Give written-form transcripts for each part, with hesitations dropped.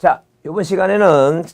자, 이번 시간에는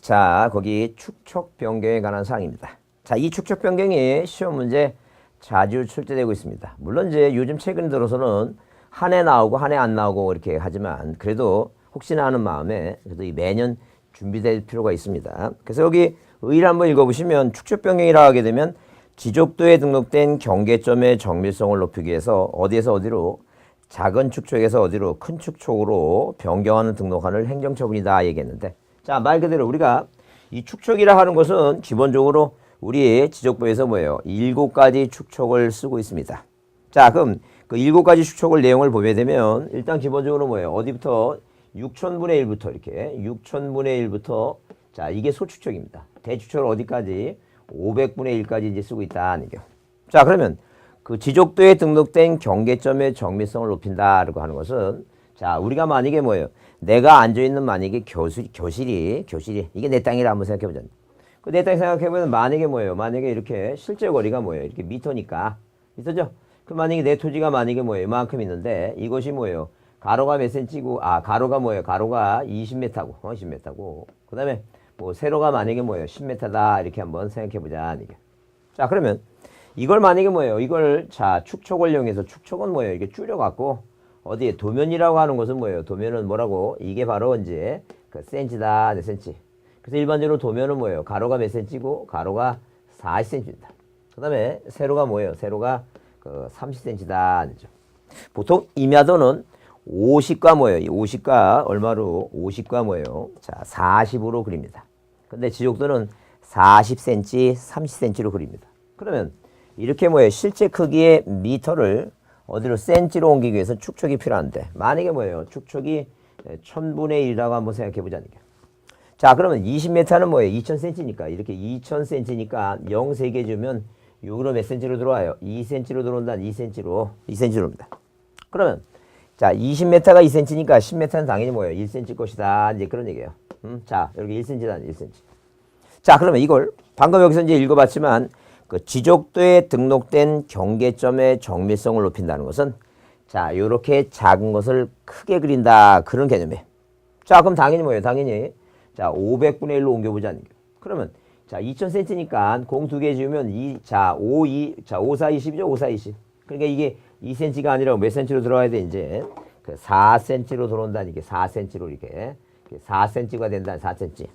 거기 축척 변경에 관한 사항입니다. 자, 이 축척 변경이 시험 문제 자주 출제되고 있습니다. 물론 이제 요즘 최근 들어서는 한 해 나오고 한 해 안 나오고 이렇게 하지만 그래도 혹시나 하는 마음에 그래도 매년 준비될 필요가 있습니다. 그래서 여기 의의를 한번 읽어보시면 축척 변경이라 하게 되면 지적도에 등록된 경계점의 정밀성을 높이기 위해서 어디에서 어디로 작은 축척에서 어디로 큰 축척으로 변경하는 등록하는 행정처분이다 얘기했는데, 자, 말 그대로 우리가 이 축척이라 하는 것은 기본적으로 우리 지적부에서 뭐예요? 7가지 축척을 쓰고 있습니다. 자, 그럼 그 7가지 축척을 내용을 보게 되면 일단 기본적으로 뭐예요? 어디부터 6천분의 1부터 이렇게 6천분의 1부터 자, 이게 소축척입니다. 대축척을 어디까지? 500분의 1까지 이제 쓰고 있다는 얘기요. 자, 그러면 그 지적도에 등록된 경계점의 정밀성을 높인다라고 하는 것은 자, 우리가 만약에 뭐예요? 내가 앉아있는 만약에 교실이 이게 내 땅이라 한번 생각해보자. 그 내 땅 생각해보면 만약에 뭐예요? 만약에 이렇게 실제 거리가 뭐예요? 이렇게 미터니까. 미터죠? 그 만약에 내 토지가 만약에 뭐예요? 이만큼 있는데 이것이 뭐예요? 가로가 몇 센치고, 가로가 뭐예요? 가로가 20m고, 10m고. 그 다음에 뭐 세로가 만약에 뭐예요? 10m다. 이렇게 한번 생각해보자. 이게. 자, 그러면 이걸 만약에 뭐예요? 이걸 자, 축척을 이용해서 축척은 뭐예요? 이게 줄여갖고 어디에 도면이라고 하는 것은 뭐예요? 도면은 뭐라고? 이게 바로 이제 그 센치다. 몇 센치. 그래서 일반적으로 도면은 뭐예요? 가로가 몇 센치고 가로가 40cm입니다. 그 다음에 세로가 뭐예요? 세로가 그 30cm다. 보통 임야도는 50과 뭐예요? 50과 얼마로? 50과 뭐예요? 자, 40으로 그립니다. 근데 지적도는 40cm, 30cm로 그립니다. 그러면 이렇게 뭐예요? 실제 크기의 미터를 어디로 센치로 옮기기 위해서 축척이 필요한데 만약에 뭐예요? 축척이 1000분의 1이라고 한번 생각해 보자는 게. 자, 그러면 20m는 뭐예요? 2000cm니까 이렇게 2000cm니까 0 3개 주면 6으로 몇 cm로 들어와요? 2cm로 들어온다. 2cm로 옵니다. 그러면 자, 20m가 2cm니까 10m는 당연히 뭐예요? 1cm 것이다. 이제 그런 얘기예요. 자, 여기 1cm다. 1cm. 자, 그러면 이걸 방금 여기서 이제 읽어봤지만 그 지적도에 등록된 경계점의 정밀성을 높인다는 것은 자, 요렇게 작은 것을 크게 그린다. 그런 개념이에요. 자, 그럼 당연히 뭐예요? 당연히 자, 500분의 1로 옮겨보자는 거예요. 그러면 자, 2000cm니까 공 2개 지우면 5, 4, 20이죠? 5, 4, 20. 그러니까 이게 2cm가 아니라 몇 cm로 들어와야 돼? 이제 그 4cm로 들어온다는 게 4cm로 이렇게 4cm가 된다는 4cm.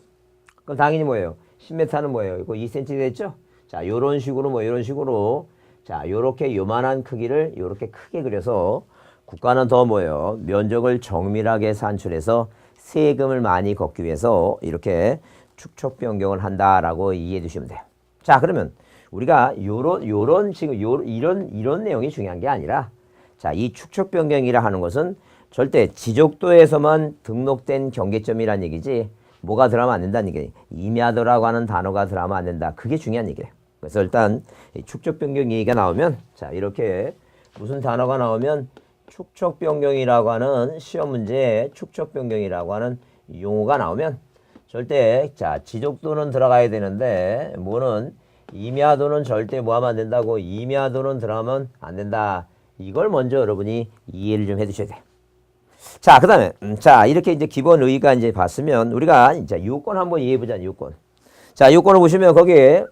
그럼 당연히 뭐예요? 10m는 뭐예요? 이거 2cm 됐죠? 자, 요런 식으로 이런 식으로 자, 요렇게 요만한 크기를 요렇게 크게 그려서 국가는 더 뭐예요? 면적을 정밀하게 산출해서 세금을 많이 걷기 위해서 이렇게 축척 변경을 한다라고 이해해 주시면 돼요. 자, 그러면 우리가 이런 내용이 중요한 게 아니라 자, 이 축척 변경이라 하는 것은 절대 지적도에서만 등록된 경계점이란 얘기지 뭐가 들어가면 안 된다는 얘기예요. 임야도라고 하는 단어가 들어가면 안 된다. 그게 중요한 얘기예요. 그래서 일단 축척 변경 얘기가 나오면 자, 이렇게 무슨 단어가 나오면 축척 변경이라고 하는 시험 문제에 축척 변경이라고 하는 용어가 나오면 절대 자, 지적도는 들어가야 되는데 뭐는 임야도는 절대 뭐하면 안 된다고. 임야도는 들어가면 안 된다. 이걸 먼저 여러분이 이해를 좀 해두셔야 돼요. 자, 그 다음에 자, 이렇게 이제 기본 의의가 이제 봤으면 우리가 이제 요건 한번 이해해보자. 요건. 자, 요건을 보시면 거기에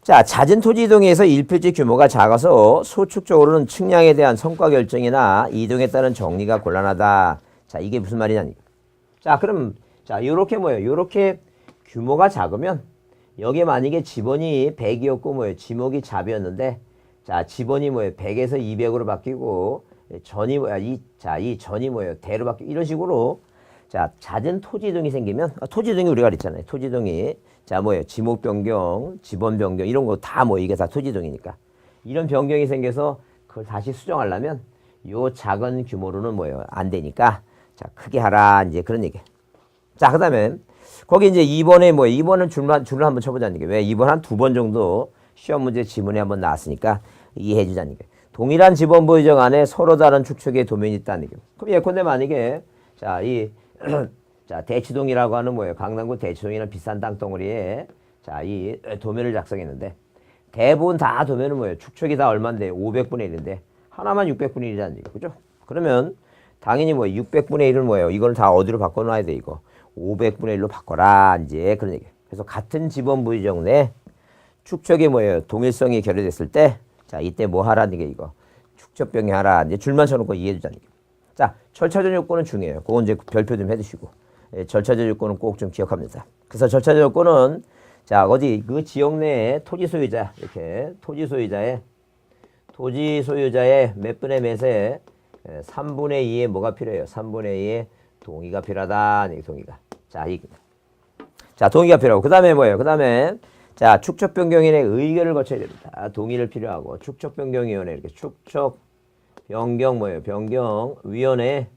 자, 잦은 토지 이동에서 일필지 규모가 작아서 소축적으로는 측량에 대한 성과 결정이나 이동에 따른 정리가 곤란하다. 자, 이게 무슨 말이냐니. 자, 그럼 자, 요렇게 뭐예요? 요렇게 규모가 작으면 여기에 만약에 지번이 100이었고 뭐예요? 지목이 잡이었는데 자, 지번이 뭐예요? 100에서 200으로 바뀌고 전이 뭐야? 이 전이 뭐예요? 대로 바뀌고 이런 식으로 자, 잦은 토지 이동이 생기면 토지 이동이 우리가 그랬잖아요. 토지 이동이 자, 뭐예요? 지목 변경, 지번 변경 이런 거 다 뭐 이게 다 토지 이동이니까 이런 변경이 생겨서 그걸 다시 수정하려면 요 작은 규모로는 뭐예요? 안 되니까 자, 크게 하라. 이제 그런 얘기. 자, 그다음에 거기 이제 2번에 뭐예요? 2번은 줄을 한번 쳐보자는 게 왜 2번 한 2번 정도 시험 문제 지문에 한번 나왔으니까 이해해 주자는 게 동일한 지번 보유적 안에 서로 다른 축척의 도면이 있다는 게. 그럼 예컨대 만약에 자, 자, 대치동이라고 하는 뭐예요? 강남구 대치동이라는 비싼 땅덩어리에 자, 이 도면을 작성했는데 대부분 다 도면은 뭐예요? 축척이 다 얼마인데? 500분의 1인데 하나만 600분의 1이라는 얘기죠. 그죠? 그러면 당연히 뭐 600분의 1은 뭐예요? 이걸 다 어디로 바꿔놔야 돼, 이거. 500분의 1로 바꿔라. 이제 그런 얘기예요. 그래서 같은 지번 부위적 내 축척이 뭐예요? 동일성이 결여됐을 때, 자, 이때 뭐 하라는 게 이거. 축척 변경하라. 이제 줄만 쳐놓고 이해해주자는 얘기예요. 자, 절차적 요건은 중요해요. 그건 이제 별표 좀 해두시고. 예, 절차적 요건은 꼭 좀 기억합니다. 그래서 절차적 요건은, 자, 어디 그 지역 내에 토지 소유자, 이렇게 토지 소유자의 몇 분의 몇에 3분의 2의 뭐가 필요해요? 3분의 2의 동의가 필요하다. 동의가. 자, 동의가 필요하고. 그 다음에 뭐예요? 그 다음에, 자, 축척 변경인의 의결을 거쳐야 됩니다. 동의를 필요하고. 축척 변경위원회, 이렇게 축척 변경 뭐예요? 변경위원회.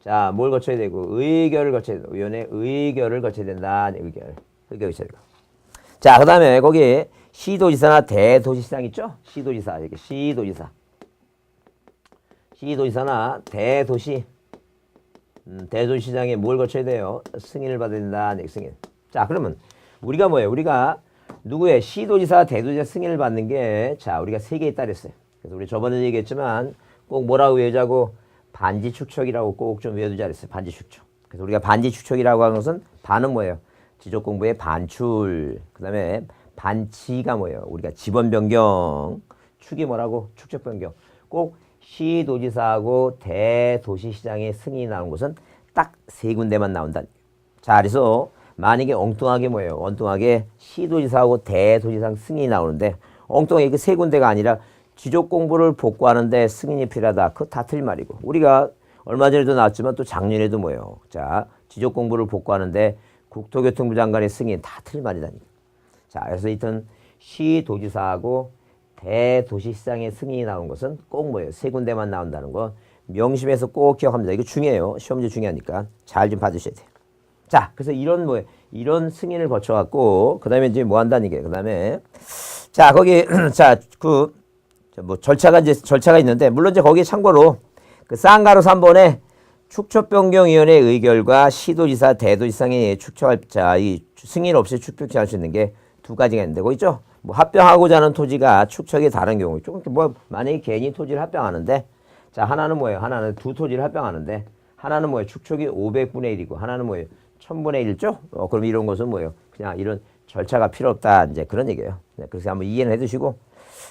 자, 뭘 거쳐야 되고? 의결을 거쳐야 되고. 위원회 의결을 거쳐야 된다. 의결 거쳐야 되고. 자, 그 다음에 거기 시도지사나 대도시시장 있죠? 시도지사, 이렇게 시도지사나 대도시장에 뭘 거쳐야 돼요? 승인을 받아야 된다. 승인. 자, 그러면 우리가 뭐예요? 우리가 누구의 시도지사, 대도시사 승인을 받는 게, 자, 우리가 세 개 있다 그랬어요. 그래서 우리 저번에 얘기했지만 꼭 뭐라고 외우자고? 반지 축척이라고 꼭 좀 외워두자 그랬어요. 반지 축척. 그래서 우리가 반지 축척이라고 하는 것은 반은 뭐예요? 지적 공부의 반출. 그 다음에 반치가 뭐예요? 우리가 지번 변경. 축이 뭐라고? 축척 변경. 꼭 시도지사하고 대도시시장의 승인이 나오는 곳은 딱 세 군데만 나온다. 자, 그래서 만약에 엉뚱하게 뭐예요? 엉뚱하게 시도지사하고 대도시장 승인이 나오는데 엉뚱하게 그 세 군데가 아니라 지적 공부를 복구하는데 승인이 필요하다. 그거 다 틀린 말이고. 우리가 얼마 전에도 나왔지만 또 작년에도 뭐예요? 자, 지적 공부를 복구하는데 국토교통부 장관의 승인 다 틀린 말이다니까. 자, 그래서 하여튼 시도지사하고 대도시시장의 승인이 나오는 것은 꼭 뭐예요? 세 군데만 나온다는 거 명심해서 꼭 기억합니다. 이거 중요해요. 시험 문제 중요하니까 잘 좀 봐주셔야 돼요. 자, 그래서 이런 승인을 거쳐갖고 그 다음에 이제 뭐 한다는 게, 그 다음에 자, 거기 자, 뭐 절차가 있는데 물론 이제 거기에 참고로 그 쌍가루 3번에 축척변경위원회 의결과 시도지사, 대도시장의 축척할 이 승인 없이 축척할 수 있는 게 두 가지가 있는데, 거기 있죠? 뭐 합병하고자 하는 토지가 축척이 다른 경우, 뭐 만약에 개인이 토지를 합병하는데, 자, 하나는 뭐예요? 하나는 두 토지를 합병하는데, 하나는 뭐예요? 축척이 500분의 1이고, 하나는 뭐예요? 1000분의 1죠? 그럼 이런 것은 뭐예요? 그냥 이런 절차가 필요 없다. 이제 그런 얘기예요. 네, 그래서 한번 이해는 해두시고.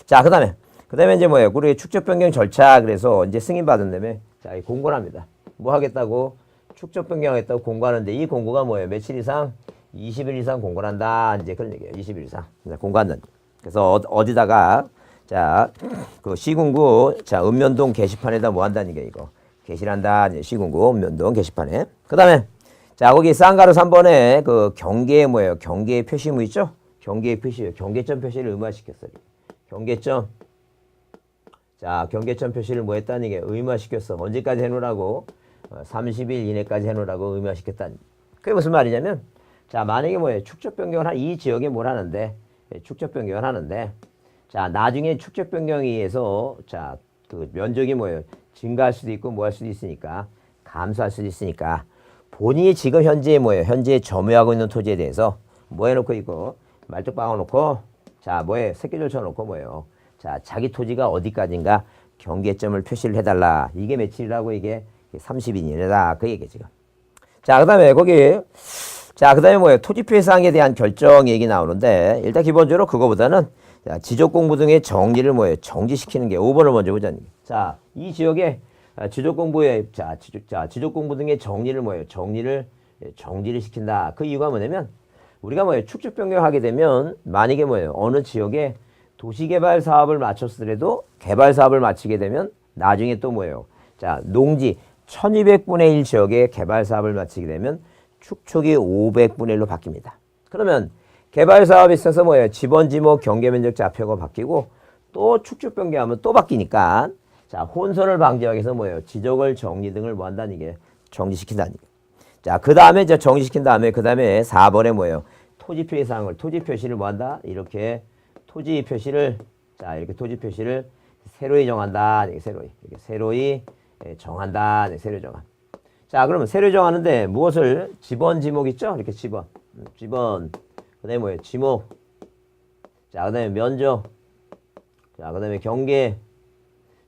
자, 그 다음에 이제 뭐예요? 우리 축척 변경 절차, 그래서 이제 승인받은 다음에, 자, 공고를 합니다. 뭐 하겠다고? 축척 변경하겠다고 공고하는데, 이 공고가 뭐예요? 며칠 이상? 20일 이상 공고를 한다. 이제 그런 얘기예요. 20일 이상. 공고한다. 그래서 어디다가, 자, 그 시군구, 자, 읍면동 게시판에다 뭐 한다는 게 이거. 게시한다. 시군구, 읍면동 게시판에. 그 다음에, 자, 거기 쌍가루 3번에 그 경계에 뭐예요? 경계의 표시무 있죠? 경계의 표시예요. 경계점 표시를 의무화시켰어요. 경계점. 자, 경계점 표시를 뭐 했다는 게 의무화시켰어. 언제까지 해놓으라고? 30일 이내까지 해놓으라고 의무화시켰다는. 그게 무슨 말이냐면, 자, 만약에 뭐예요? 축척 변경을 이 지역에 뭘 하는데, 축척 변경을 하는데, 자, 나중에 축척 변경에 의해서, 자, 그 면적이 뭐예요? 증가할 수도 있고 뭐 할 수도 있으니까, 감소할 수도 있으니까, 본인이 지금 현재 뭐예요? 현재 점유하고 있는 토지에 대해서 뭐 해놓고 있고, 말뚝 박아놓고, 자, 뭐에 새끼줄 쳐놓고 뭐예요? 자, 자기 토지가 어디까지인가 경계점을 표시를 해달라. 이게 며칠이라고? 이게 30인이다. 그 얘기 지금. 자, 그 다음에 거기, 자, 그 다음에 뭐예요? 토지표시사항에 대한 결정 얘기 나오는데, 일단 기본적으로 그거보다는, 자, 지적공부 등의 정리를 뭐예요? 정지시키는 게 5번을 먼저 보자니. 자, 이 지역에 지적공부의, 지적공부 등의 정리를 뭐예요? 정지를 시킨다. 그 이유가 뭐냐면, 우리가 뭐예요? 축척 변경하게 되면, 만약에 뭐예요? 어느 지역에 도시개발 사업을 마쳤으더라도 개발 사업을 마치게 되면 나중에 또 뭐예요? 자, 농지 1200분의 1 지역에 개발 사업을 마치게 되면 축척이 500분의 1로 바뀝니다. 그러면 개발 사업에 있어서 뭐예요? 지번, 지목, 경계면적 좌표가 바뀌고 또 축척 변경하면 또 바뀌니까, 자, 혼선을 방지하기 위해서 뭐예요? 지적을 정리 등을 뭐 한다는 게 정지시킨다는 게. 자, 그 다음에 이제 정지시킨 다음에 그 다음에 4번에 뭐예요? 토지 표시사항을, 토지 표시를 뭐 한다? 이렇게 토지 표시를, 자, 이렇게 토지 표시를 새로이 정한다. 새로이 정한다. 새로이 정한. 자, 그러면 새로이 정하는데 무엇을? 지번, 지목 있죠? 이렇게 지번. 그 다음에 뭐예요? 지목. 자, 그 다음에 면적. 자, 그 다음에 경계.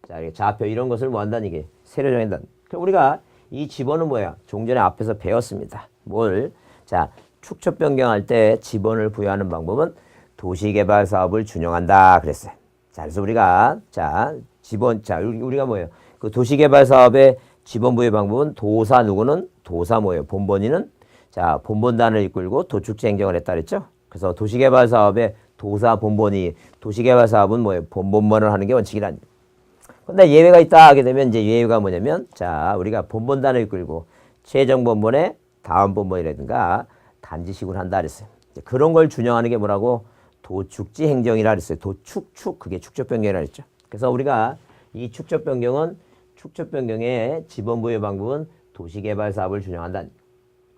자, 이렇게 좌표 이런 것을 뭐 한다는 게 새로이 정한다. 그럼 우리가 이 지번은 뭐야? 종전에 앞에서 배웠습니다. 뭘? 자, 축척 변경할 때 지번을 부여하는 방법은 도시개발 사업을 준용한다 그랬어요. 자, 그래서 우리가 우리가 뭐예요? 그 도시개발 사업의 지번 부여 방법은 도사 누구는 도사 뭐예요? 본본인은 자, 본본단을 이끌고 도축지 행정을 했다 그랬죠? 그래서 도시개발 사업의 도사 본본이 도시개발 사업은 뭐예요? 본본만을 하는 게 원칙이란. 근데 예외가 있다 하게 되면 이제 예외가 뭐냐면 자, 우리가 본본단을 이끌고 최종 본본에 다음 본본이라든가 단지식으로 한다 그랬어요. 그런 걸 준용하는 게 뭐라고? 도축지 행정이라 그랬어요. 도축축 그게 축적 변경이라 그랬죠. 그래서 우리가 이 축적 변경은 축적 변경의 지번 부여 방법은 도시개발 사업을 준용한다.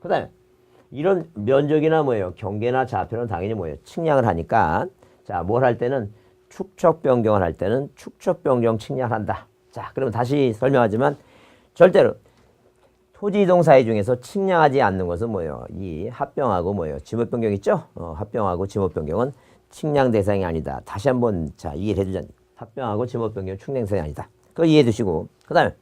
그다음에 이런 면적이나 뭐예요? 경계나 좌표는 당연히 뭐예요? 측량을 하니까 자, 뭘 할 때는 축척 변경을 할 때는 축척 변경 측량을 한다. 자, 그러면 다시 설명하지만 절대로 토지 이동 사유 중에서 측량하지 않는 것은 뭐예요? 이 합병하고 뭐예요? 지목 변경 있죠? 합병하고 지목 변경은 측량 대상이 아니다. 다시 한번 자, 이해를 해주자. 합병하고 지목 변경 측량 대상이 아니다. 그거 이해해 두시고 그다음에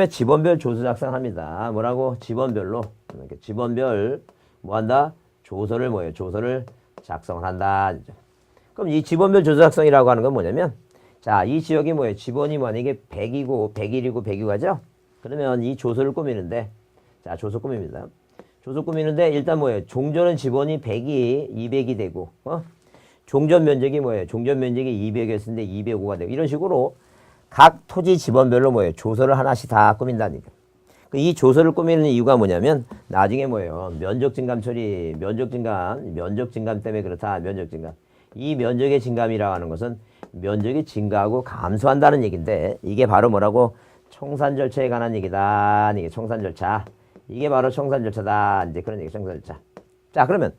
지번별 조서 작성합니다. 뭐라고? 지번별로 이렇게 지번별 뭐 한다? 조서를 뭐예요? 조서를 작성을 한다. 그럼 이 지번별 조서 작성이라고 하는 건 뭐냐면 자, 이 지역이 뭐예요? 지번이 만약에 100이고 101이고 102가죠? 그러면 이 조서를 꾸미는데 자, 조서 꾸밉니다. 조서 꾸미는데 일단 뭐예요? 종전은 지번이 100이 200이 되고 종전 면적이 뭐예요? 종전 면적이 200이었는데 205가 되고 이런 식으로 각 토지 지번별로 뭐예요? 조서를 하나씩 다 꾸민다니까. 이 조서를 꾸미는 이유가 뭐냐면 나중에 뭐예요? 면적 증감 처리, 면적 증감 때문에 그렇다. 면적 증감. 이 면적의 증감이라고 하는 것은 면적이 증가하고 감소한다는 얘기인데 이게 바로 뭐라고? 청산 절차에 관한 얘기다. 이게 청산 절차. 이게 바로 청산 절차다. 이제 그런 얘기, 청산 절차. 자, 그러면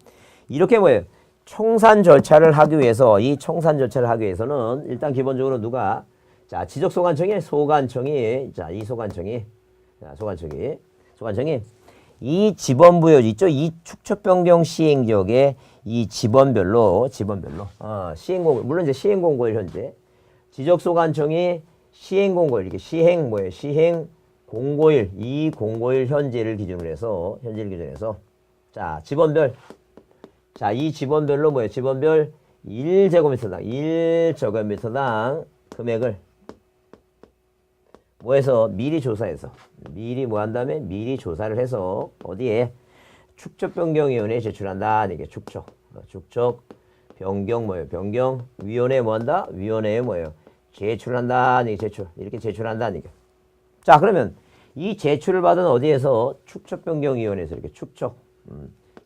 이렇게 뭐예요? 청산 절차를 하기 위해서 이 청산 절차를 하기 위해서는 일단 기본적으로 누가 자, 지적소관청이 자, 이 소관청이 이 지번부여 있죠? 이 축척변경 시행지역의 이 지번별로 시행공고 물론 이제 시행공고일 현재 지적소관청이 시행공고일 이게 시행공고일 이 공고일 현재를 기준으로 해서 자, 지번별 자, 이 지번별로 뭐예요? 지번별 1제곱미터당 금액을 뭐해서 미리 조사해서 미리 뭐 한 다음에 미리 조사를 해서 어디에 축척변경위원회에 제출한다. 이게 축척 변경 뭐예요? 변경위원회에 뭐 한다? 위원회에 뭐예요? 제출한다. 이게 이렇게 제출한다. 이게 자, 그러면 이 제출을 받은 어디에서 축척변경위원회에서 이렇게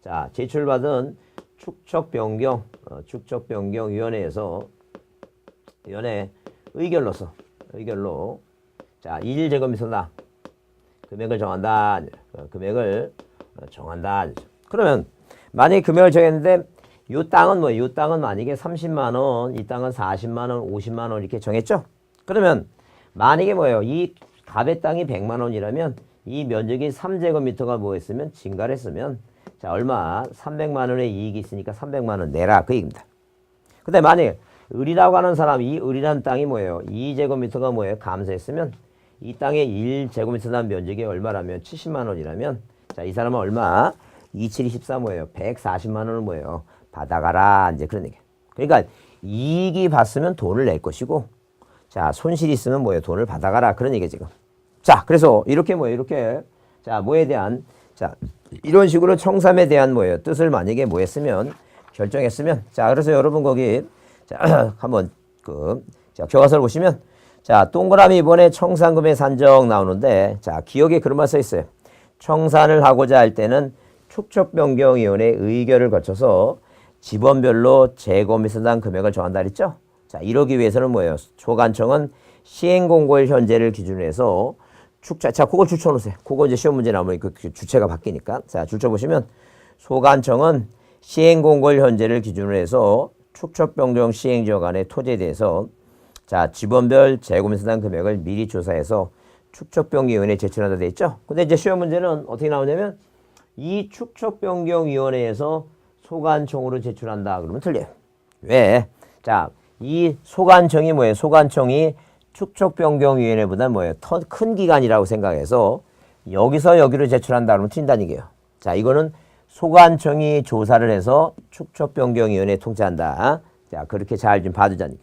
자, 제출을 받은 축척변경위원회에서 위원회 의결로 자, 1제곱미터당 금액을 정한다. 그러면 만약에 금액을 정했는데 요 땅은 뭐예요? 요 땅은 만약에 30만 원, 이 땅은 40만 원, 50만 원 이렇게 정했죠? 그러면 만약에 뭐예요? 이 갑의 땅이 100만 원이라면 이 면적이 3제곱미터가 뭐였으면 증가를 했으면 자, 얼마? 300만 원의 이익이 있으니까 300만 원 내라 그 얘기입니다. 근데 만약에 을이라고 하는 사람, 이 을이라는 땅이 뭐예요? 2제곱미터가 뭐예요? 감소했으면 이 땅의 1제곱미터당 면적이 얼마라면 70만 원이라면 자, 이 사람은 얼마? 2724 뭐예요? 140만 원을 뭐예요? 받아가라. 이제 그런 얘기. 그러니까 이익이 봤으면 돈을 낼 것이고 자, 손실이 있으면 뭐예요? 돈을 받아가라. 그런 얘기 지금. 자, 그래서 이렇게 뭐예요? 이렇게 자, 뭐에 대한 자, 이런 식으로 청삼에 대한 뭐예요? 뜻을 만약에 뭐 했으면 결정했으면 자, 그래서 여러분 거기 자, 한번 자, 교과서를 보시면 자, 동그라미 이번에 청산금액 산정 나오는데 자, 기억에 그런 말 써 있어요. 청산을 하고자 할 때는 축척변경위원회 의결을 거쳐서 지번별로 제곱미터당 금액을 정한다 그랬죠? 자, 이러기 위해서는 뭐예요? 소관청은 시행공고일 현재를 기준으로 해서 자, 그걸 줄쳐놓으세요. 그거 이제 시험 문제 나오면 그 주체가 바뀌니까. 자, 줄쳐보시면 소관청은 시행공고일 현재를 기준으로 해서 축척변경 시행지역 안의 토지에 대해서 자, 지번별 제곱미터당 금액을 미리 조사해서 축척변경위원회에 제출한다 돼 있죠? 근데 이제 시험 문제는 어떻게 나오냐면 이 축척변경위원회에서 소관청으로 제출한다 그러면 틀려요. 왜? 자, 이 소관청이 뭐예요? 소관청이 축척변경위원회보다 뭐예요? 더 큰 기관이라고 생각해서 여기서 여기로 제출한다 그러면 틀린다는 얘기예요. 자, 이거는 소관청이 조사를 해서 축척변경위원회에 통지한다. 자, 그렇게 잘 좀 봐두자니까.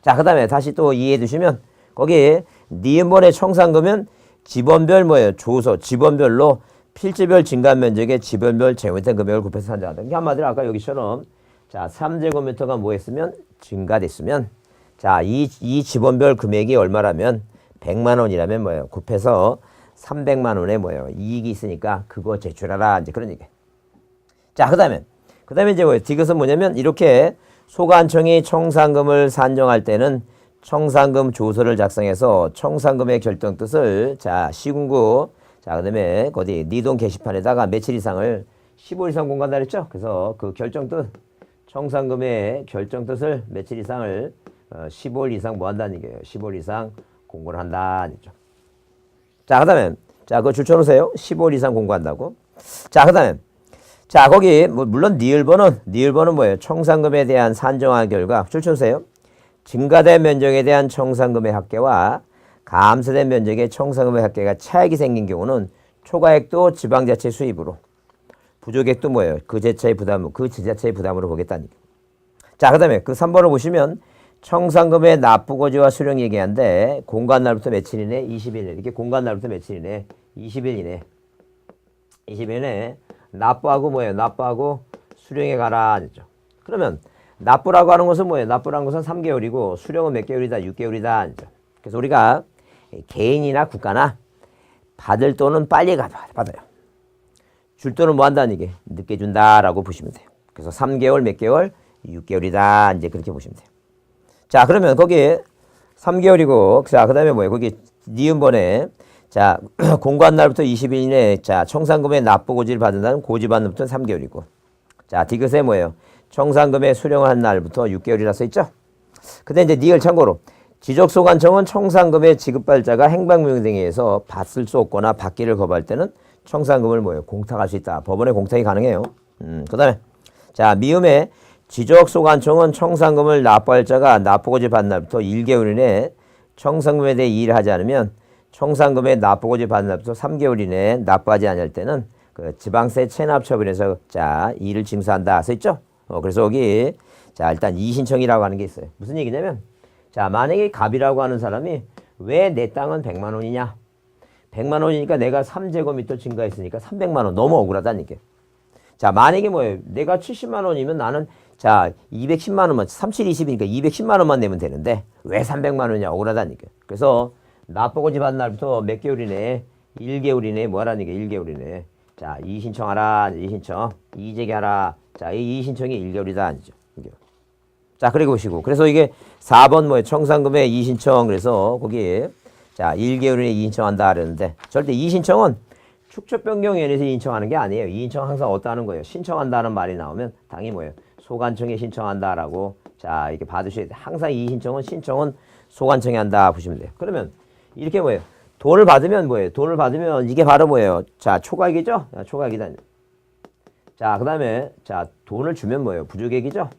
자, 그 다음에 다시 또 이해해 두시면 거기 니은번의 청산금은 지번별 뭐예요? 조서, 지번별로 필지별 증감 면적의 지번별 재무된 금액을 곱해서 산정한다. 그러니까 한마디로 아까 여기처럼 자, 3제곱미터가 뭐 했으면 증가됐으면 자, 이 지번별 금액이 얼마라면 100만 원이라면 뭐예요? 곱해서 300만 원에 뭐예요? 이익이 있으니까 그거 제출하라. 이제 그런 얘기. 자, 그다음에 이제 뭐예요? 이것은 뭐냐면 이렇게 소관청이 청산금을 산정할 때는 청산금 조서를 작성해서 청산금의 결정 뜻을 자, 시군구 자, 그다음에 어디 니동 게시판에다가 며칠 이상을 15일 이상 공부한다 그랬죠? 그래서 그 결정 뜻 청산금의 결정 뜻을 며칠 이상을 15일 이상 뭐 한다는 얘기예요. 15일 이상 공부를 한다는 얘기죠. 자, 그다음에 자, 그거 줄쳐놓으세요. 15일 이상 공부한다고. 자, 그다음에 자, 거기 물론 니을번은 뭐예요? 청산금에 대한 산정한 결과 줄쳐놓으세요. 증가된 면적에 대한 청산금의 합계와 감소된 면적의 청산금의 합계가 차익이 생긴 경우는 초과액도 지방자치 수입으로 부족액도 뭐예요? 그 지자체의 부담으로 보겠다는 얘기. 자, 그다음에 그 3번을 보시면 청산금의 납부고지와 수령 얘기하는데 공간날부터 며칠이네? 20일이네. 이렇게 공간날부터 며칠이네? 20일이네. 20일에 납부하고 뭐예요? 납부하고 수령에 가라 했죠. 그러면 납부라고 하는 것은 뭐예요? 납부라는 것은 3개월이고 수령은 몇 개월이다? 6개월이다 했죠. 그래서 우리가 개인이나 국가나 받을 돈은 빨리 받아요. 줄 돈은 뭐 한다는 얘기? 늦게 준다라고 보시면 돼요. 그래서 3개월 몇 개월? 6개월이다. 이제 그렇게 보시면 돼요. 자, 그러면 거기에 3개월이고, 자, 그 다음에 뭐예요? 거기 니은번에, 자, 공고한 날부터 20일 이내, 자, 청산금의 납부고지를 받는다는 고지받는 부터는 3개월이고, 자, 디귿에 뭐예요? 청산금의 수령을 한 날부터 6개월이라 써있죠? 근데 이제 니을 참고로, 지적소관청은 청산금의 지급발자가 행방명령 등에 의해서 받을 수 없거나 받기를 거부할 때는 청산금을 뭐예요? 공탁할 수 있다. 법원에 공탁이 가능해요. 그 다음에, 자, 미음에, 지적소관청은 청산금을 납부할자가 납부고지 받는 날부터 1개월 이내에 청산금에 대해 이의를 하지 않으면 청산금의 납부고지 받는 날부터 3개월 이내에 납부하지 않을 때는 그 지방세 체납처분에서 자, 이의를 징수한다 써있죠? 그래서 여기 자, 일단 이의신청이라고 하는 게 있어요. 무슨 얘기냐면 자, 만약에 갑이라고 하는 사람이 왜 내 땅은 100만 원이냐? 100만 원이니까 내가 3제곱미터 증가했으니까 300만 원 너무 억울하다는 얘기예요. 자, 만약에 뭐예요? 내가 70만 원이면 나는 자, 210만 원만, 3720이니까 210만 원만 내면 되는데 왜 300만 원이냐? 억울하다는 얘기예요. 그래서 납부고지 받는 날부터 몇 개월 이내에 1개월 이내에 뭐 하라는 얘기예요? 1개월 이내에. 자, 이의신청하라. 이의신청. 이의제기하라. 자, 이 이의신청이 1개월이다. 아니죠? 1개월. 자, 그리고 보시고. 그래서 이게 4번 뭐예요? 청산금의 이의신청. 그래서 거기 자, 1개월 이내에 이의신청한다 그랬는데 절대 이의신청은 축척변경위원회에서 이의신청하는 게 아니에요. 이의신청 항상 어떠하는 거예요? 신청한다는 말이 나오면 당연히 뭐예요? 소관청에 신청한다라고 자, 이렇게 받으셔야 돼요. 항상 이의신청은 신청은 소관청에 한다 보시면 돼요. 그러면 이렇게 뭐예요? 돈을 받으면 뭐예요? 돈을 받으면 이게 바로 뭐예요? 자, 초과액이죠? 초과액이다. 자, 그 다음에 자, 돈을 주면 뭐예요? 부족액이죠?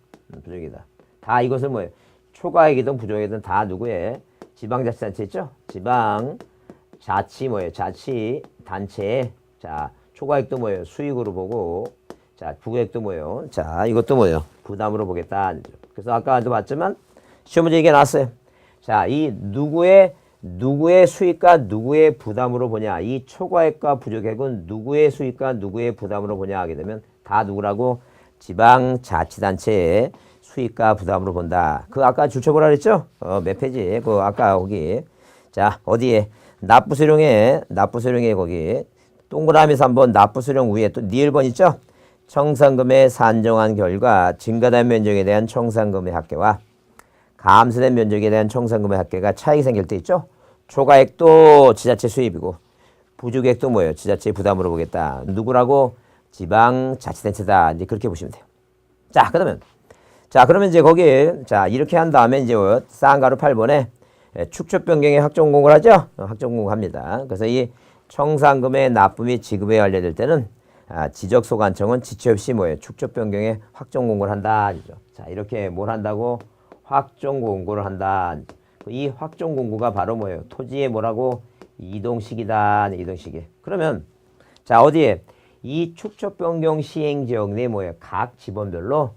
부족액이다. 다 이것을 뭐예요? 초과액이든 부족액이든 다 누구의? 지방자치단체 있죠? 지방자치 뭐예요? 자치단체에 자, 초과액도 뭐예요? 수익으로 보고 자, 부액도 뭐예요? 자, 이것도 뭐예요? 부담으로 보겠다. 그래서 아까도 봤지만 시험 문제 이게 나왔어요. 자, 이 누구의 수익과 누구의 부담으로 보냐? 이 초과액과 부족액은 누구의 수익과 누구의 부담으로 보냐 하게 되면 다 누구라고? 지방자치단체의 수익과 부담으로 본다. 그 아까 줄쳐보라 그랬죠? 몇 페이지? 그 아까 거기 자, 어디에? 납부수령에 거기 동그라미 3번 납부수령 위에 또 니을번 있죠? 청산금에 산정한 결과 증가된 면적에 대한 청산금의 합계와 감소된 면적에 대한 청산금의 합계가 차익이 생길 때 있죠? 초과액도 지자체 수입이고 부족액도 뭐예요? 지자체 부담으로 보겠다. 누구라고? 지방자치단체다. 이제 그렇게 보시면 돼요. 자, 그러면 이제 거기에 자, 이렇게 한 다음에 이제 쌍가루 8번에 축척변경의 확정 공고를 하죠? 확정 공고합니다. 그래서 이 청산금의 납부 및 지급에 완료될 때는 지적소관청은 지체 없이 뭐예요? 축척변경의 확정 공고를 한다. 자, 이렇게 뭘 한다고? 확정 공고를 한다. 이 확정 공고가 바로 뭐예요? 토지의 뭐라고? 이동식이다. 이동식이. 그러면 자, 어디에? 이 축적 변경 시행 지역 내 뭐예요? 각 지번별로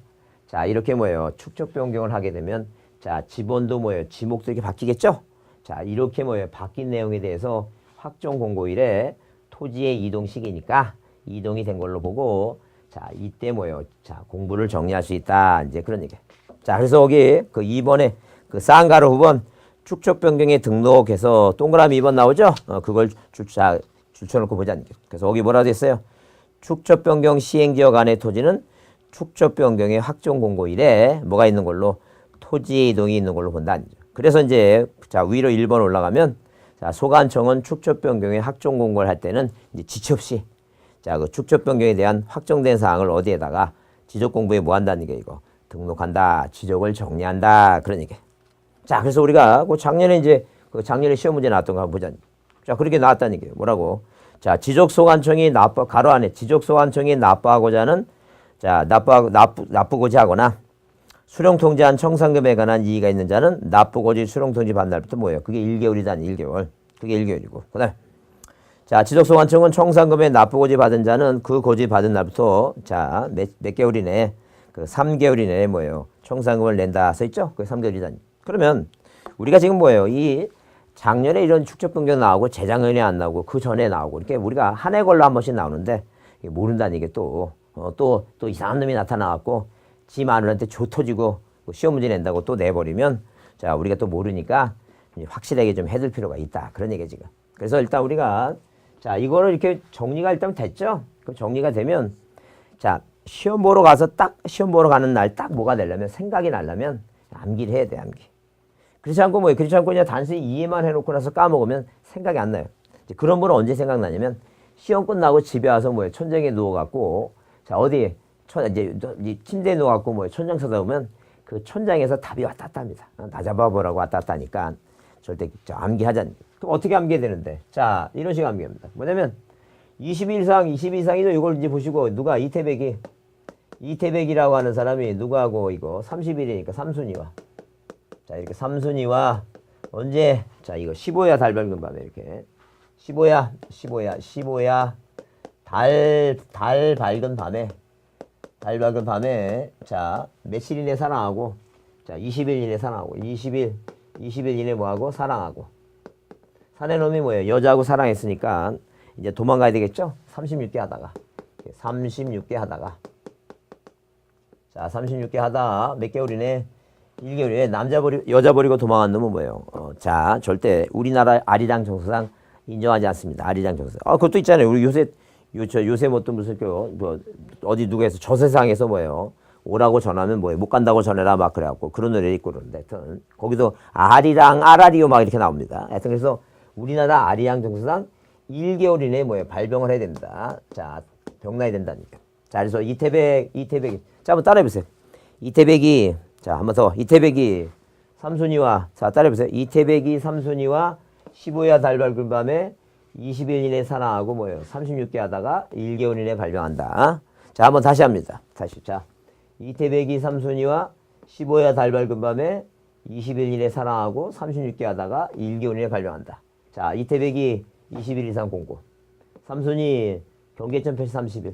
자, 이렇게 뭐예요? 축적 변경을 하게 되면 자, 지번도 뭐예요? 지목도 이렇게 바뀌겠죠? 자, 이렇게 뭐예요? 바뀐 내용에 대해서 확정 공고일에 토지의 이동 시기니까 이동이 된 걸로 보고 자, 이때 뭐예요? 자, 공부를 정리할 수 있다. 이제 그런 얘기. 자, 그래서 여기 그 2번에 그 쌍가루 후번 축적 변경에 등록해서 동그라미 2번 나오죠? 그걸 줄쳐놓고 보자는 게. 그래서 여기 뭐라고 됐어요? 축적 변경 시행 지역 안의 토지는 축적 변경의 확정 공고일에 뭐가 있는 걸로 토지의 이동이 있는 걸로 본다. 그래서 이제 자, 위로 1번 올라가면 자, 소관청은 축적 변경의 확정 공고를 할 때는 이제 지체 없이 자, 그 축적 변경에 대한 확정된 사항을 어디에다가 지적 공부에 뭐 한다는 게 이거 등록한다, 지적을 정리한다 그런 얘기. 자, 그래서 우리가 그 작년에 이제 그 작년에 시험 문제 나왔던 거 한번 보자. 자, 그렇게 나왔다는 게 뭐라고? 자, 지적소관청이 가로 안에 지적소관청이 납부하고자 하는 자, 납부고지 하거나 수령통지한 청산금에 관한 이의가 있는 자는 납부고지 수령통지 받는 날부터 뭐예요? 그게 1개월이다, 1개월. 그게 1개월이고. 그 다음. 자, 지적소관청은 청산금에 납부고지 받은 자는 그 고지 받은 날부터 자, 몇 개월 이내에 그 3개월 이내에 뭐예요? 청산금을 낸다 써있죠? 그게 3개월이다. 그러면 우리가 지금 뭐예요? 이 작년에 이런 축적 변경 나오고 재작년에 안 나오고 그 전에 나오고 이렇게 우리가 한 해 걸로 한 번씩 나오는데 모른다는 게 또 이상한 놈이 나타나갖고 지 마누라한테 조 터지고 시험 문제 낸다고 또 내버리면 자, 우리가 또 모르니까 확실하게 좀 해둘 필요가 있다. 그런 얘기 지금. 그래서 일단 우리가 자, 이거를 이렇게 정리가 일단 됐죠? 그 정리가 되면 자, 시험 보러 가서 딱 시험 보러 가는 날 딱 뭐가 되려면 생각이 나려면 암기를 해야 돼, 암기. 그렇지 않고 뭐예요? 그렇지 않고 그냥 단순히 이해만 해놓고 나서 까먹으면 생각이 안 나요. 이제 그런 분은 언제 생각나냐면 시험 끝나고 집에 와서 뭐예요? 천장에 누워갖고 자, 어디에 이제 침대에 누워갖고 뭐예요? 천장 쳐다보면 그 천장에서 답이 왔다 갔다 합니다. 나 잡아보라고 왔다 갔다 하니까 절대 암기하자는. 그럼 어떻게 암기해야 되는데? 자, 이런 식으로 암기합니다. 뭐냐면 22이상 이죠? 이걸 이제 보시고 누가 이태백이라고 하는 사람이 누구하고 이거 30일이니까 삼순이와 자, 이렇게 삼순이와 언제 자, 이거 15야 달 밝은 밤에 이렇게 15야 달 밝은 밤에 자, 며칠 이내 사랑하고 자, 20일 이내 사랑하고 20일 이내 뭐하고 사랑하고 사내 놈이 뭐예요? 여자하고 사랑했으니까 이제 도망가야 되겠죠? 36개 하다가 자, 36개 하다 몇 개월이네? 1개월이네. 여자 버리고 도망간 놈은 뭐예요? 자, 절대 우리나라 아리랑 정서상 인정하지 않습니다. 아리랑 정서. 그것도 있잖아요. 우리 요새 뭐 또 무슨 뭐 어디 누구에서 저 세상에서 뭐예요? 오라고 전하면 뭐예요? 못 간다고 전해라 막 그래갖고 그런 노래 있고 그러는데 하여튼 거기도 아라리오 막 이렇게 나옵니다. 하여튼 그래서 우리나라 아리랑 정서상 1개월 이내에 뭐예요? 발병을 해야 된다. 자, 병나야 된다니까. 자, 그래서 이태백이 자, 한번 따라해보세요. 이태백이 자, 한번 더. 이태백이 삼순이와 자, 따라해보세요. 이태백이 삼순이와 15야 달 밝은 밤에 20일 이내 사랑하고 뭐예요? 36개 하다가 1개월 이내 발병한다. 자, 한번 다시 합니다. 다시. 자, 이태백이 삼순이와 15야 달 밝은 밤에 20일 이내 사랑하고 36개 하다가 1개월 이내 발병한다. 자, 이태백이 20일 이상 공고. 삼순이 경계천 표시 30일.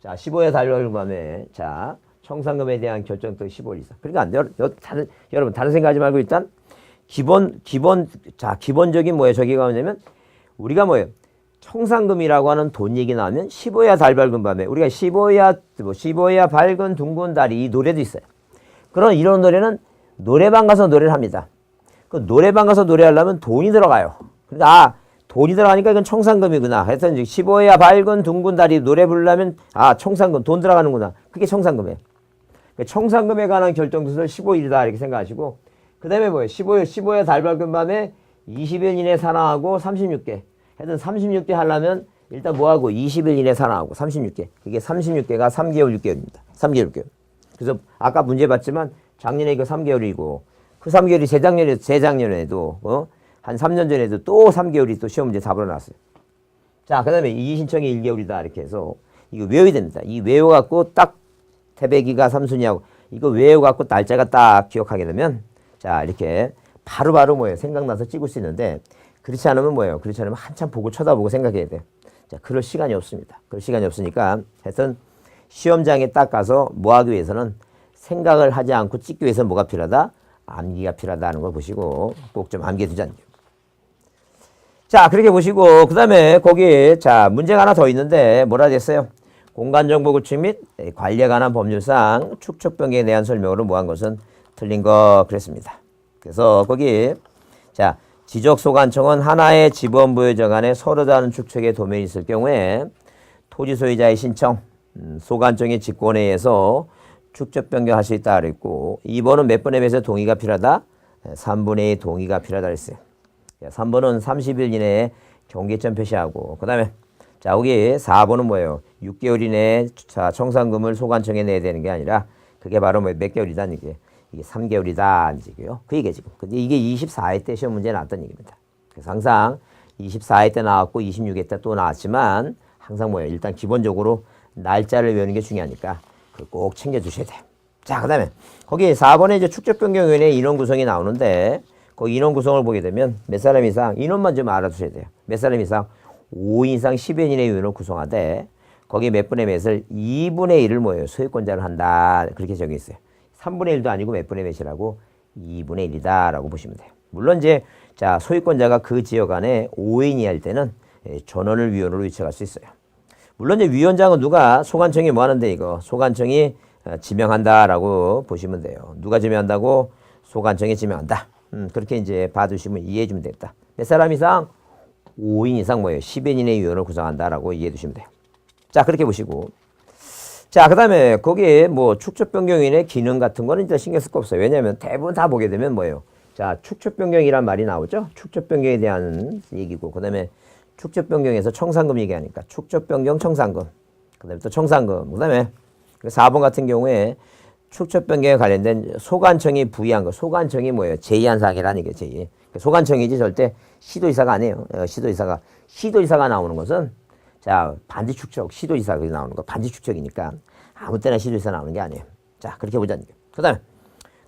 자, 15야 달 밝은 밤에 자, 청산금에 대한 결정도 15일 이상. 그러니까 여러분 다른 생각하지 말고 일단 기본적인 뭐예요? 저기가 뭐냐면 우리가 뭐예요? 청산금이라고 하는 돈 얘기 나오면 15야 달 밝은 밤에 우리가 15야 밝은 둥근 달이 이 노래도 있어요. 그런 이런 노래는 노래방 가서 노래를 합니다. 그 노래방 가서 노래하려면 돈이 들어가요. 그러니까 돈이 들어가니까 이건 청산금이구나. 하여튼 15야 밝은 둥근 달이 노래 부르려면 청산금 돈 들어가는구나. 그게 청산금이에요. 청산금에 관한 결정도를 15일이다 이렇게 생각하시고 그 다음에 뭐예요? 15야 달 밝은 밤에 20일 이내 사랑하고 36개. 하여튼 36개 하려면 일단 뭐하고 20일 이내 사랑하고 36개. 그게 36개가 3개월 6개월입니다. 3개월 6개월. 그래서 아까 문제 봤지만 작년에 이거 3개월이고 그 3개월이 재작년에도 한 3년 전에도 또 3개월이 또 시험 문제 답으로 나왔어요. 자, 그 다음에 이의 신청이 1개월이다 이렇게 해서 이거 외워야 됩니다. 이 외워갖고 딱 태백이가 삼순이하고 이거 외워갖고 날짜가 딱 기억하게 되면 자, 이렇게 바로바로 뭐예요? 생각나서 찍을 수 있는데 그렇지 않으면 뭐예요? 그렇지 않으면 한참 보고 쳐다보고 생각해야 돼. 자, 그럴 시간이 없습니다. 그럴 시간이 없으니까 하여튼 시험장에 딱 가서 뭐 하기 위해서는 생각을 하지 않고 찍기 위해서 뭐가 필요하다? 암기가 필요하다는 걸 보시고 꼭 좀 암기해 두자는 거예요. 자, 그렇게 보시고 그 다음에 거기 자 문제가 하나 더 있는데 뭐라 됐어요? 공간정보 구축 및 관리에 관한 법률상 축척변경에 대한 설명으로 뭐한 것은 틀린 거 그랬습니다. 그래서 거기 자 지적소관청은 하나의 지번부의 저간에 서로 다른 축척의 도면이 있을 경우에 토지 소유자의 신청, 소관청의 직권에 의해서 축적 변경할 수 있다 그랬고 2번은 몇 번에 비해서 동의가 필요하다? 3분의 2 동의가 필요하다 그랬어요. 3번은 30일 이내에 경계점 표시하고 그 다음에 자 여기 4번은 뭐예요? 6개월 이내에 자 청산금을 소관청에 내야 되는 게 아니라 그게 바로 몇 개월이다 이게 3개월이다 이게요. 그 얘기 지금. 근데 이게 24회 때 시험 문제 나왔던 얘기입니다. 그래서 항상 24회 때 나왔고 26회 때 또 나왔지만 항상 뭐예요? 일단 기본적으로 날짜를 외우는 게 중요하니까 꼭 챙겨주셔야 돼요. 자, 그 다음에 거기 4번에 이제 축적변경위원회 인원 구성이 나오는데 그 인원 구성을 보게 되면 몇 사람 이상 인원만 좀 알아두셔야 돼요. 몇 사람 이상 5인 이상 10인 이내의 위원을 구성하되 거기 몇 분의 몇을 2분의 1을 뭐예요? 소유권자를 한다. 그렇게 적혀 있어요. 3분의 1도 아니고 몇 분의 몇이라고 2분의 1이다라고 보시면 돼요. 물론 이제 자 소유권자가 그 지역 안에 5인이 할 때는 전원을 위원으로 위치할 수 있어요. 물론 이제 위원장은 누가 소관청이 뭐 하는데 이거 소관청이 지명한다라고 보시면 돼요. 누가 지명한다고? 소관청이 지명한다. 그렇게 이제 봐두시면 이해해 주면 되겠다. 몇 사람 이상? 5인 이상 뭐예요? 10인 이내 위원을 구성한다라고 이해해 두시면 돼요. 자, 그렇게 보시고. 자, 그 다음에 거기에 뭐 축적변경인의 기능 같은 거는 이제 신경 쓸 거 없어요. 왜냐하면 대부분 다 보게 되면 뭐예요? 자, 축적변경이란 말이 나오죠? 축적변경에 대한 얘기고, 그 다음에 축적변경에서 청산금 얘기하니까 축적변경 청산금, 그 다음에 또 청산금, 그 다음에 4번 같은 경우에 축적변경에 관련된 소관청이 부의한 거, 소관청이 뭐예요? 제의한 사항이라는 게 제의. 소관청이지 절대 시도지사가 안 해요. 시도지사가 나오는 것은 자, 반지 축척, 시도지사가 나오는 거, 반지 축척이니까 아무 때나 시도지사 나오는 게 아니에요. 자, 그렇게 보자는 거예요. 그 다음에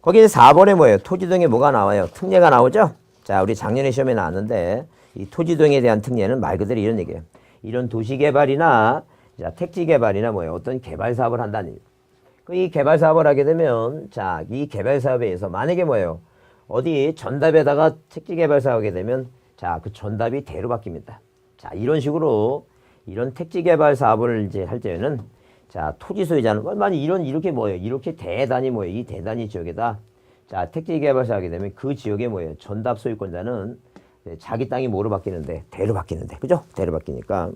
거기 4번에 뭐예요? 토지등에 뭐가 나와요? 특례가 나오죠? 자, 우리 작년에 시험에 나왔는데 이 토지등에 대한 특례는 말 그대로 이런 얘기예요. 이런 도시개발이나 자, 택지개발이나 뭐예요? 어떤 개발 사업을 한다는 얘기예요. 이 개발 사업을 하게 되면 자, 이 개발 사업에 의해서 만약에 뭐예요? 어디 전답에다가 택지개발 사업하게 되면 자, 그 전답이 대로 바뀝니다. 자, 이런 식으로 이런 택지개발 사업을 이제 할 때는 자, 토지 소유자는 만약 이렇게 뭐예요? 이렇게 대단히 뭐예요? 이 대단히 지역에다 자, 택지개발 사업하게 되면 그 지역에 뭐예요? 전답 소유권자는 자기 땅이 뭐로 바뀌는데? 대로 바뀌는데. 그죠? 대로 바뀌니까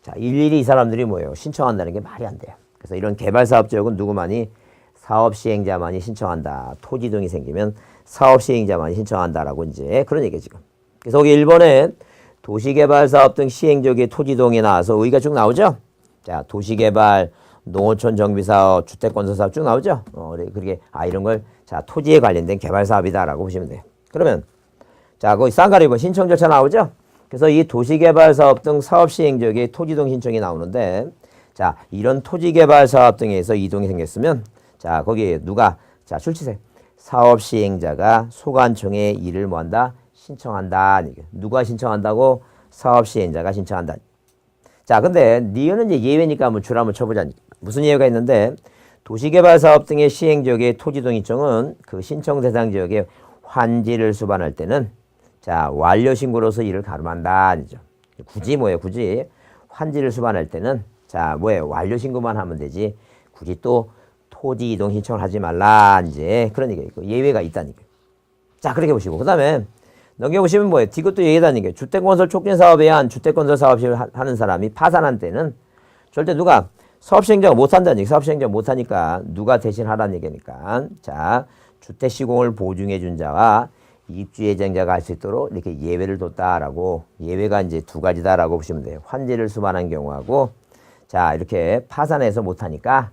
자, 일일이 이 사람들이 뭐예요? 신청한다는 게 말이 안 돼요. 그래서 이런 개발 사업 지역은 누구만이 사업 시행자만이 신청한다. 토지 등이 생기면 사업 시행자만이 신청한다라고 이제 그런 얘기예요, 지금. 그래서 여기 1번에 도시개발 사업 등 시행 지역의 토지 등이 나와서 의의가 쭉 나오죠? 자, 도시개발, 농어촌 정비 사업, 주택 건설 사업 쭉 나오죠? 그렇게 이런 걸 자, 토지에 관련된 개발 사업이다라고 보시면 돼요. 그러면 자, 거기 쌍가리 신청 절차 나오죠? 그래서 이 도시개발 사업 등 사업 시행 지역의 토지 등 신청이 나오는데 자, 이런 토지개발 사업 등에서 이동이 생겼으면 자, 거기에 누가 자, 출치세 사업 시행자가 소관청에 이를 뭐한다? 신청한다. 누가 신청한다고? 사업 시행자가 신청한다. 자, 근데 니은은 이제 예외니까 한번 줄 한번 쳐보자. 무슨 예외가 있는데 도시개발 사업 등의 시행 지역의 토지 등 신청은 그 신청 대상 지역에 환지를 수반할 때는 자, 완료 신고로서 이를 가름한다. 굳이 뭐예요? 굳이 환지를 수반할 때는 자, 뭐예요? 완료 신고만 하면 되지. 굳이 또 토지 이동 신청을 하지 말라. 이제 그런 얘기가 있고 예외가 있다는 얘기예요. 자, 그렇게 보시고 그다음에 넘겨보시면 뭐예요? 이것도 얘기다는 얘기예요. 주택건설 촉진 사업에 의한 주택건설 사업을 하는 사람이 파산한 때는 절대 누가 사업시행자가 못한다는 얘기. 사업시행자가 못하니까 누가 대신 하라는 얘기니까 자, 주택 시공을 보증해 준 자와 입주 예정자가 할 수 있도록 이렇게 예외를 뒀다라고 예외가 이제 두 가지다라고 보시면 돼요. 환지를 수반한 경우하고 자, 이렇게 파산해서 못하니까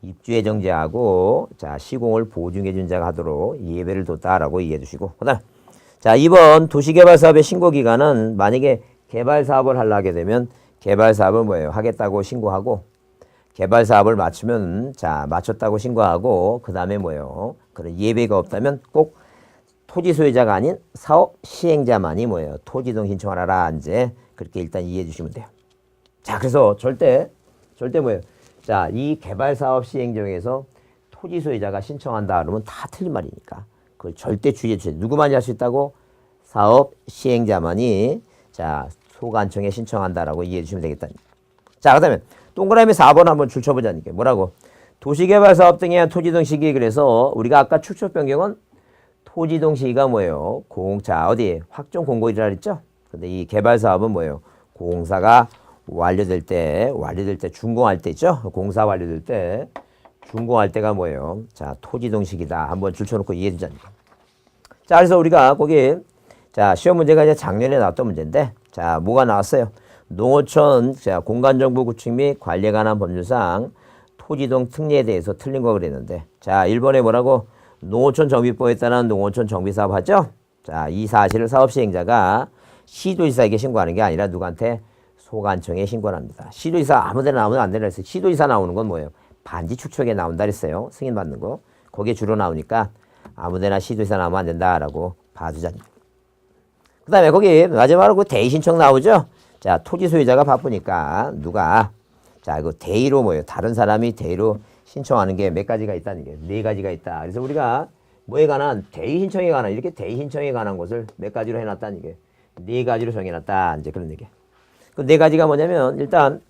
입주 예정자하고 자, 시공을 보증해 준 자가 하도록 예외를 뒀다라고 이해해 주시고 그다음 자, 2번 도시개발 사업의 신고 기간은 만약에 개발 사업을 하려게 되면 개발 사업을 뭐예요? 하겠다고 신고하고 개발 사업을 마치면 자, 마쳤다고 신고하고 그다음에 뭐예요? 그런 예외가 없다면 꼭 토지 소유자가 아닌 사업 시행자만이 뭐예요? 토지 등 신청을 하라. 이제 그렇게 일단 이해해 주시면 돼요. 자, 그래서 절대 뭐예요? 자, 이 개발 사업 시행 중에서 토지 소유자가 신청한다 그러면 다 틀린 말이니까. 그걸 절대 주의해 주세요. 누구만이 할 수 있다고? 사업 시행자만이 자, 소관청에 신청한다라고 이해해 주시면 되겠다. 자, 그다음에 동그라미 4번 한번 줄 쳐보자니까. 뭐라고? 도시개발 사업 등에 의한 토지 등 시기. 그래서 우리가 아까 축척 변경은 토지 등 시기가 뭐예요? 자, 어디? 확정 공고일이라 그랬죠? 근데 이 개발 사업은 뭐예요? 공사가 완료될 때 준공할 때 있죠? 공사 완료될 때 준공할 때가 뭐예요? 자, 토지 등 시기다. 한번 줄 쳐놓고 이해해 주자니까. 자, 그래서 우리가 거기 자, 시험 문제가 이제 작년에 나왔던 문제인데 자, 뭐가 나왔어요? 농어촌 자, 공간정보 구축 및 관리에 관한 법률상 토지 등 특례에 대해서 틀린 거 그랬는데 자, 1번에 뭐라고? 농어촌 정비법에 따른 농어촌 정비사업 하죠? 자, 이 사실을 사업 시행자가 시도지사에게 신고하는 게 아니라 누구한테? 소관청에 신고를 합니다. 시도지사 아무데나 나오면 안 되나 했어요. 시도지사 나오는 건 뭐예요? 반지 축척에 나온다 그랬어요. 승인 받는 거. 거기에 주로 나오니까 아무데나 시도지사 나오면 안 된다라고 봐주자니. 그 다음에 거기 마지막으로 그 대의 신청 나오죠? 자, 토지 소유자가 바쁘니까 누가 자, 그 대의로 뭐예요? 다른 사람이 대의로 신청하는 게 몇 가지가 있다는 게 4가지가 있다. 그래서 우리가 뭐에 관한 대의 신청에 관한 이렇게 대의 신청에 관한 것을 몇 가지로 해놨다는 게 4가지로 정해놨다. 이제 그런 얘기. 그 4가지가 뭐냐면 일단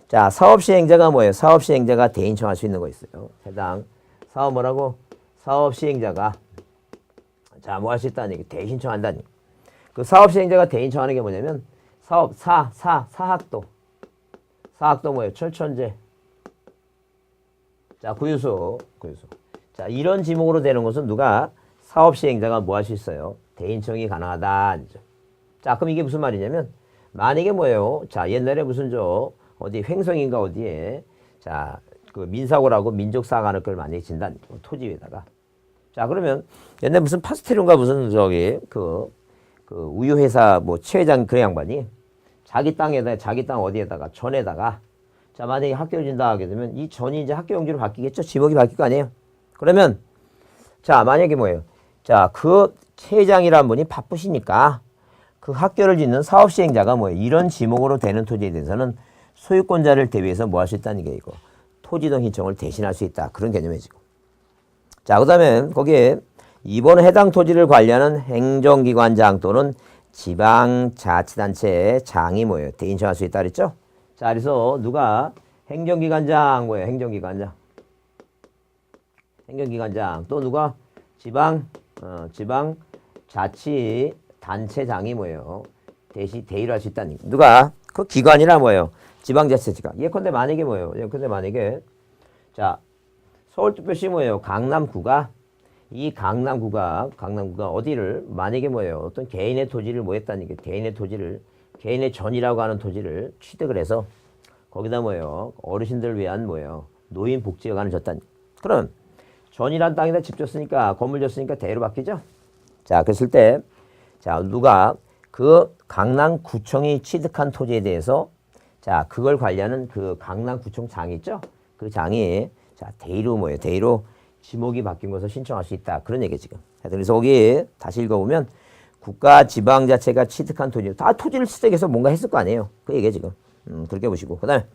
자, 사업 시행자가 뭐예요? 사업 시행자가 대의 신청할 수 있는 거 있어요. 해당 사업 뭐라고? 사업 시행자가 자, 뭐 할 수 있다는 얘기. 대의 신청한다는 얘기. 그 사업 시행자가 대의 신청하는 게 뭐냐면 사업 사학도 뭐예요? 철천제. 자, 구유소. 자, 이런 지목으로 되는 것은 누가 사업 시행자가 뭐 할 수 있어요? 대의 신청이 가능하다. 자, 그럼 이게 무슨 말이냐면 만약에 뭐예요? 자, 옛날에 무슨 어디 횡성인가 어디에 자, 그 민사고라고 민족사관을 그걸 만약에 진단 토지 위에다가 자, 그러면 옛날 무슨 파스텔인가 무슨 그 우유 회사 뭐 최회장 그 양반이 자기 땅 어디에다가 전에다가 자, 만약에 학교 진다 하게 되면 이 전이 이제 학교 용지로 바뀌겠죠? 지목이 바뀔 거 아니에요? 그러면 자, 만약에 뭐예요? 자, 그 최회장이라는 분이 바쁘시니까 그 학교를 짓는 사업 시행자가 뭐예요? 이런 지목으로 되는 토지에 대해서는 소유권자를 대비해서 뭐 할 수 있다는 게 이거. 토지 등 신청을 대신할 수 있다. 그런 개념이지고. 자, 그 다음에 거기에 2번은 해당 토지를 관리하는 행정기관장 또는 지방자치단체의 장이 뭐예요? 대의 신청할 수 있다 그랬죠? 자, 그래서 누가 행정기관장 뭐예요? 행정기관장 또 누가 지방자치단체장이 뭐예요? 대의를 할 수 있다는 얘기. 누가 그 기관이라 뭐예요? 지방자치단체가. 예컨대 만약에 뭐예요? 자, 서울특별시 뭐예요? 강남구가 어디를 만약에 뭐예요? 어떤 개인의 토지를 뭐 했다는 게 개인의 전이라고 하는 토지를 취득을 해서 거기다 뭐예요? 어르신들을 위한 뭐예요? 노인 복지여관을 줬다니. 그럼 전이란 땅에다 집 줬으니까 건물 줬으니까 대로 바뀌죠? 자, 그랬을 때 자, 누가 그 강남구청이 취득한 토지에 대해서 자, 그걸 관리하는 그 강남구청 장이 있죠? 그 장이 자, 대의로 지목이 바뀐 것을 신청할 수 있다. 그런 얘기 지금. 그래서 거기 다시 읽어보면 국가 지방자체가 취득한 토지, 다 토지를 취득해서 뭔가 했을 거 아니에요. 그 얘기 지금. 그렇게 보시고. 그 다음에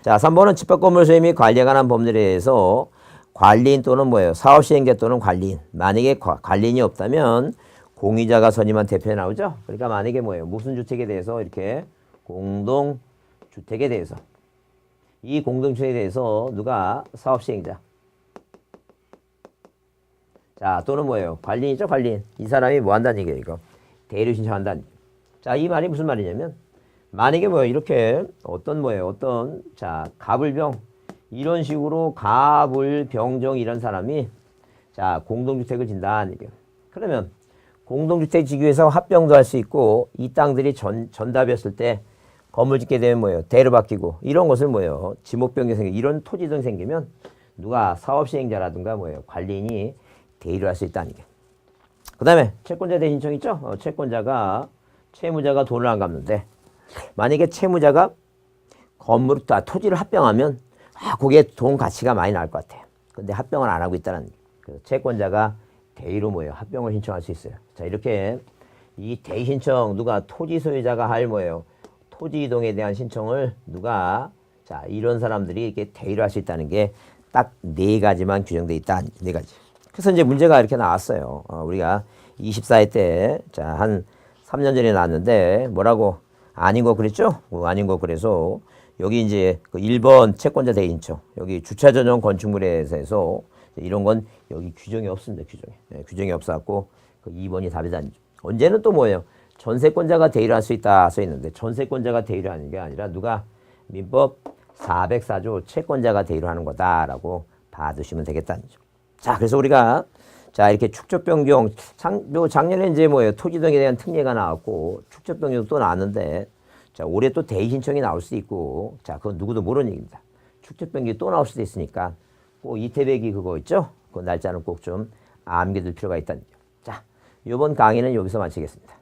자, 3번은 집합건물 소유 및 관리에 관한 법률에 대해서 관리인 또는 뭐예요? 사업시행자 또는 관리인. 만약에 관리인이 없다면 공유자가 선임한 대표 나오죠? 그러니까 만약에 뭐예요? 무슨 주택에 대해서 이렇게 공동주택에 대해서 이 공동주택에 대해서 누가 사업시행자 자, 또는 뭐예요? 관리인이죠, 관리인. 이 사람이 뭐 한다는 얘기예요, 이거. 대의를 신청한다는 얘기예요. 자, 이 말이 무슨 말이냐면, 만약에 뭐예요? 이렇게 자, 가불병. 이런 식으로 가불병정 이런 사람이 자, 공동주택을 진다는 얘기예요. 그러면 공동주택 지기 위해서 합병도 할 수 있고, 이 땅들이 전답이었을 때 건물 짓게 되면 뭐예요? 대로 바뀌고, 이런 것을 뭐예요? 지목변경 생기고, 이런 토지 등 생기면 누가 사업시행자라든가 뭐예요? 관리인이 대의를 할 수 있다는 게. 그 다음에 채권자 대신 신청 있죠? 채무자가 돈을 안 갚는데 만약에 채무자가 토지를 합병하면 그게 돈 가치가 많이 나올 것 같아요. 근데 합병을 안 하고 있다는 그래서 채권자가 대의로 뭐예요? 합병을 신청할 수 있어요. 자, 이렇게 이 대의 신청 누가 토지 소유자가 할 뭐예요? 토지 이동에 대한 신청을 누가 자 이런 사람들이 이렇게 대의를 할 수 있다는 게 딱 네 가지만 규정돼 있다. 네 가지. 그래서 이제 문제가 이렇게 나왔어요. 우리가 24회 때 자 한 3년 전에 나왔는데 뭐라고 아닌 거 그랬죠? 아닌 거 그래서 여기 이제 그 1번 채권자 대의 신청 여기 주차 전용 건축물에 대해서 이런 건 여기 규정이 없습니다. 규정이. 네, 규정이 없었고 그 2번이 답이다. 언제는 또 뭐예요? 전세권자가 대의를 할 수 있다 써 있는데 전세권자가 대의를 하는 게 아니라 누가 민법 404조 채권자가 대의를 하는 거다라고 봐두시면 되겠다는 거죠. 자, 그래서 우리가 자 이렇게 축적 변경 작년에 이제 뭐예요? 토지 등에 대한 특례가 나왔고 축적 변경도 또 나왔는데 자 올해 또 대의 신청이 나올 수도 있고 자 그건 누구도 모르는 얘기입니다. 축적 변경이 또 나올 수도 있으니까 꼭 이태백이 그거 있죠? 그 날짜는 꼭 좀 암기될 필요가 있다는 거죠. 자, 이번 강의는 여기서 마치겠습니다.